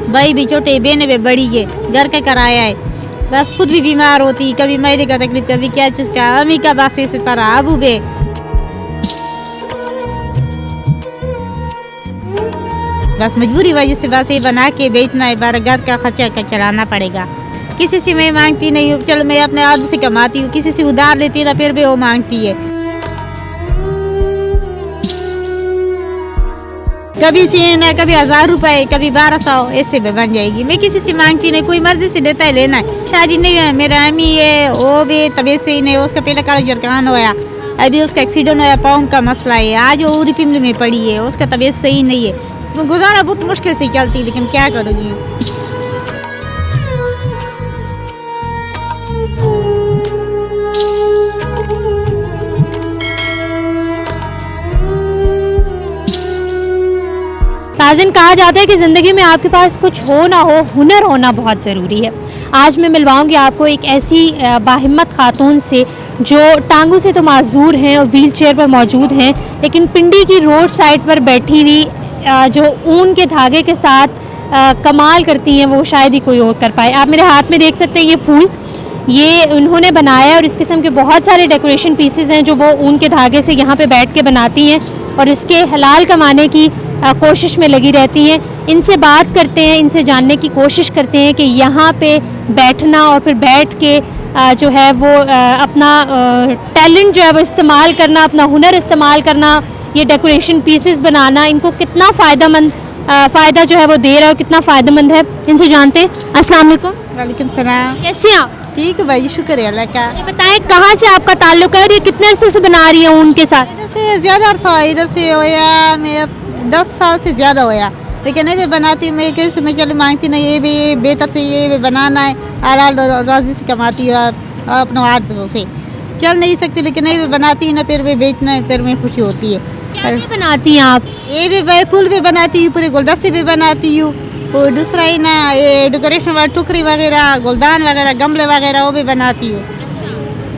भाई भी छोटे, बहने भी बड़ी है, घर का किराया है, बस खुद भी बीमार होती, कभी मेरे का तकलीफ, कभी क्या चीज़ का, अम्मी का बस इसी तरह अबू बे। बस मजबूरी वजह से बस ये बना के बेचना है, बार घर का खर्चा का चलाना पड़ेगा। किसी से मैं मांगती नहीं हूँ, चलो मैं अपने आदू से कमाती हूँ, किसी से उधार लेती ना, फिर भी वो मांगती है। कभी से ना, कभी 1000 रुपए, कभी 1200, ऐसे भी बन जाएगी। मैं किसी से मांगती नहीं, कोई मर्जी से देता है लेना है। शादी नहीं है, मेरा अम्मी है, वो भी तबीयत से ही नहीं, उसका पहले काला जरकान होया, अभी उसका एक्सीडेंट होया, पाँव का मसला है, आज वो उरी पिमली में पड़ी है, उसका तबीयत सही नहीं है, गुजारा बहुत मुश्किल से चलती, लेकिन क्या करूँगी। नाज़रीन, कहा जाता है कि ज़िंदगी में आपके पास कुछ हो ना हो, हुनर होना बहुत ज़रूरी है। आज मैं मिलवाऊंगी आपको एक ऐसी बाहिम्मत खातून से जो टांगों से तो माजूर हैं और व्हील चेयर पर मौजूद हैं, लेकिन पिंडी की रोड साइड पर बैठी हुई जो ऊन के धागे के साथ कमाल करती हैं, वो शायद ही कोई और कर पाए। आप मेरे हाथ में देख सकते हैं ये फूल, ये उन्होंने बनाया है और इस किस्म के बहुत सारे डेकोरेशन पीसेस हैं जो वो ऊन के धागे से यहाँ पे बैठ के बनाती हैं और इसके हलाल कमाने की कोशिश में लगी रहती हैं। इनसे बात करते हैं, इनसे जानने की कोशिश करते हैं कि यहाँ पे बैठना और फिर बैठ के जो है वो अपना टैलेंट जो है वो इस्तेमाल करना, अपना हुनर इस्तेमाल करना, ये डेकोरेशन पीसेस बनाना इनको कितना फ़ायदा जो है वो दे रहा है और कितना फ़ायदेमंद है। इनसे जानते हैं। अस्सलाम वालेकुम। वालेकुम सलाम। कैसे हैं आप? ठीक है भाई, शुक्र है अल्लाह का। ये बताएं कहाँ से आपका ताल्लुक है और ये कितने अरसे से बना रही है ऊन के साथ? इधर से ज़्यादा अर्सा, इधर से होया मैं 10 साल से ज़्यादा होया, लेकिन ये भी बनाती हूँ मैं, कैसे मैं चलो मांगती नहीं, ये भी बेहतर से ये भी बनाना है, हलाल राजी से कमाती हूँ अपने हाथों से, चल नहीं सकती, लेकिन ये भी बनाती हूँ ना, फिर भी बेचना है, फिर में खुशी होती है। क्या बनाती हैं आप? ये भी फूल भी बनाती हूँ, पूरे गुलदस्ते भी बनाती हूँ, और दूसरा ही ना ये डेकोरेशन वाला टुकरी वगैरह, गुलदान वगैरह, गमले वगैरह वो भी बनाती हूँ।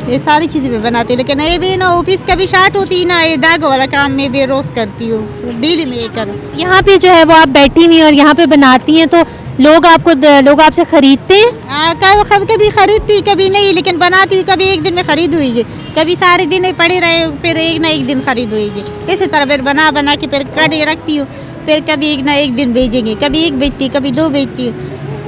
ये सारी चीज़ें भी बनाती हूँ, लेकिन ये भी ना ऑफिस कभी शार्ट होती है ना, ये दाग वाला काम में भी रोज़ करती हूँ, डेली में ये करूँ। यहाँ पे जो है वो आप बैठी हुई और यहाँ पे बनाती हैं तो लोग आपसे ख़रीदते हैं? हाँ, कभी खरीदती, कभी नहीं, लेकिन बनाती हूँ, कभी एक दिन में खरीद हुई, कभी सारे दिन पड़े रहे, फिर एक ना एक दिन खरीद हुई। इसी तरह फिर बना के फिर कड़ी रखती हूँ, फिर कभी एक ना एक दिन बेचेंगे, कभी एक बेचती, कभी 2 बेचती हूँ,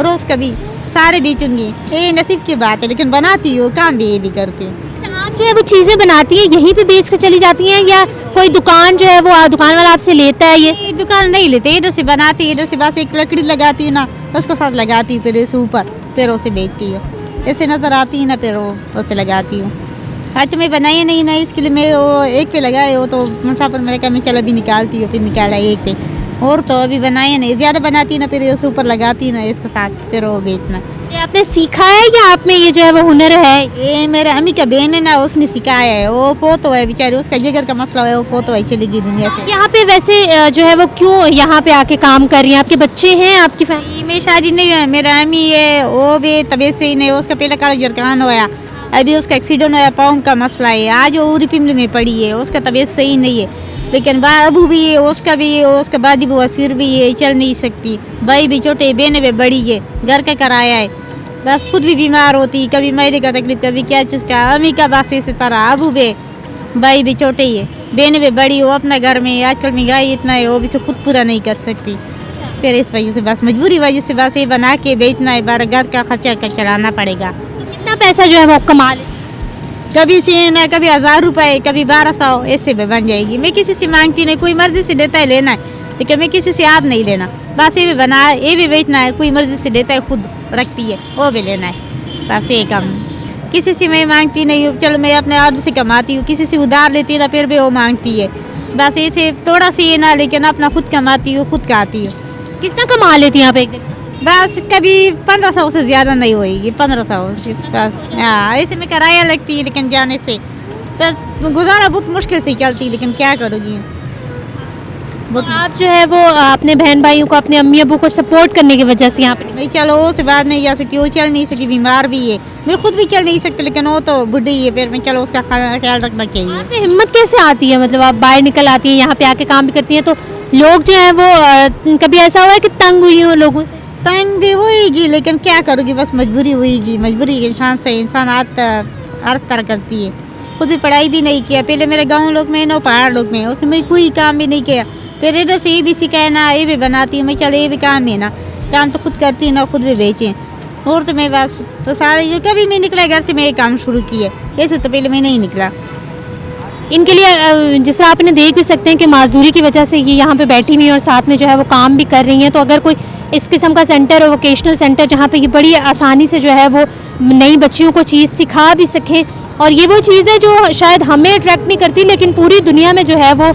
रोज़ कभी सारे बेचूंगी। ये नसीब की बात है, लेकिन बनाती हूँ, काम भी ये भी करती हूँ। आप जो है वो चीज़ें बनाती हैं यहीं पे बेच कर चली जाती हैं या कोई दुकान जो है वो दुकान वाला आपसे लेता है? ये दुकान नहीं लेते, इधर से बनाती है, इधर से बस एक लकड़ी लगाती है ना, उसको साथ लगाती हूँ, फिर इसे ऊपर फिर उसे बेचती हूँ, ऐसे नज़र आती है ना, फिर वो उसे लगाती हूँ। आज तो मैं बनाई नहीं ना, इसके लिए मैं वो एक पे लगाए हो तो मुसाफिर मेरे का मैं चल अभी निकालती हूँ, फिर निकाला एक पे, और तो अभी बनाए नहीं, ज़्यादा बनाती है ना, फिर उसे ऊपर लगाती है ना, इसके साथ फिर वो बेचना। ये आपने सीखा है या आप में ये जो है वो हुनर है? ये मेरे अम्मी का बहन है ना, उसने सिखाया है, वो पोतो है बेचारी, उसका जिगर का मसला है, वो पोतो है, चली गई दुनिया से। यहाँ पे वैसे जो है वो क्यों यहाँ पे आके काम कर रही हैं? आपके बच्चे हैं, आपकी फैमिली? मेरी शादी नहीं है, मेरा अम्मी है, वो भी तबीयत से ही नहीं, उसका पहले काला जरकान होया, अभी उसका एक्सीडेंट होया, पाँव का मसला है, आज वो उरी पिमली में पड़ी है, उसका तबीयत सही नहीं है, लेकिन अबू भी है, उसका भी है, उसका बादी बुआ सिर भी है, चल नहीं सकती, भाई भी छोटे, बहने भी बड़ी है, घर का किराया है, बस खुद भी बीमार होती, कभी मेरे का तकलीफ, कभी क्या चीज़ का, अम्मी का बस इसी तरह अबू बे, भाई भी छोटे ही है, बहने भी बड़ी, वो अपना घर में, आजकल महंगाई इतना है, वो भी से खुद पूरा नहीं कर सकती, फिर इस वजह से बस मजबूरी वजह से बस ये बना के बेचना है, बार घर का खर्चा का चलाना पड़ेगा। तो कितना पैसा जो है वो कमा ले? कभी से ना, कभी 1000 रुपए, कभी 1200, ऐसे भी बन जाएगी। मैं किसी से मांगती नहीं, कोई मर्जी से देता है लेना है, लेकिन मैं किसी से याद नहीं लेना, बस ये भी बना, ये भी बेचना है, कोई मर्जी से देता है, खुद रखती है, वो भी लेना है, बस ये काम। किसी से मैं मांगती नहीं हूँ, चलो मैं अपने आदू से कमाती हूँ, किसी से उधार लेती ना, फिर भी वो मांगती है, बस ये से थोड़ा सी ये ना, लेकिन अपना खुद कमाती हूँ, खुद खाती हूँ। कितना कमा लेती हैं आप एक दिन? बस कभी 1500 से ज़्यादा नहीं होएगी, 1500 से बस। हाँ, ऐसे में किराया लगती है, लेकिन जाने से बस गुजारा बहुत मुश्किल से चलती है, लेकिन क्या करूँगी। आप जो है वो अपने बहन भाइयों को, अपने अम्मी अबू को सपोर्ट करने की वजह से यहाँ पे नहीं, चलो वो से बात नहीं जा सकती, वो चल नहीं सकती, बीमार भी है, मैं खुद भी चल नहीं सकती, लेकिन वो तो बुढ़ी है, फिर मैं चलो उसका ख्याल रखना चाहिए। आप में हिम्मत कैसे आती है? मतलब आप बाहर निकल आती हैं, यहाँ पे आके काम भी करती हैं, तो लोग जो हैं वो कभी ऐसा हुआ है कि तंग हुई हो लोगों से? तंग भी होएगी, लेकिन क्या करोगी, बस मजबूरी होएगी। मजबूरी के इंसान से इंसान हर तरह करती है। खुद भी पढ़ाई भी नहीं किया, पहले मेरे गांव लोग में ना पहाड़ लोग में, उसमें कोई काम भी नहीं किया। फिर इधर से ये भी सिखाया ना, ये भी बनाती हूँ मैं, चलो ये भी काम है ना, काम तो खुद करती हूँ ना, खुद भी बेचें। और तो मैं बस तो सारे जो कभी मैं निकला घर से मैं ये काम शुरू किया, ऐसे तो पहले मैं नहीं निकला। इनके लिए जिस तरह आपने देख भी सकते हैं कि माजूरी की वजह से ये यहाँ पे बैठी हुई हैं और साथ में जो है वो काम भी कर रही हैं। तो अगर कोई इस किस्म का सेंटर हो, वोकेशनल सेंटर, जहाँ पे ये बड़ी आसानी से जो है वो नई बच्चियों को चीज़ सिखा भी सकें, और ये वो चीज़ है जो शायद हमें अट्रैक्ट नहीं करती, लेकिन पूरी दुनिया में जो है वो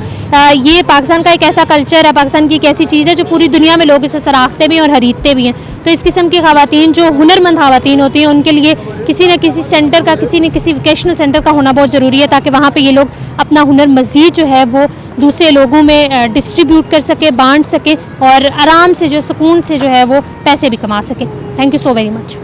ये पाकिस्तान का एक ऐसा कल्चर है, पाकिस्तान की एक ऐसी चीज़ है जो पूरी दुनिया में लोग इसे सराहते भी हैं और खरीदते भी हैं। तो इस किस्म की ख़वातीन जो हुनरमंद ख़वातीन होती हैं, उनके लिए किसी न किसी सेंटर का, किसी न किसी वोकेशनल सेंटर का होना बहुत ज़रूरी है, ताकि वहाँ पे ये लोग अपना हुनर मज़ीद जो है वो दूसरे लोगों में डिस्ट्रीब्यूट कर सके, बांट सके और आराम से जो सुकून से जो है वो पैसे भी कमा सके। Thank you so very much.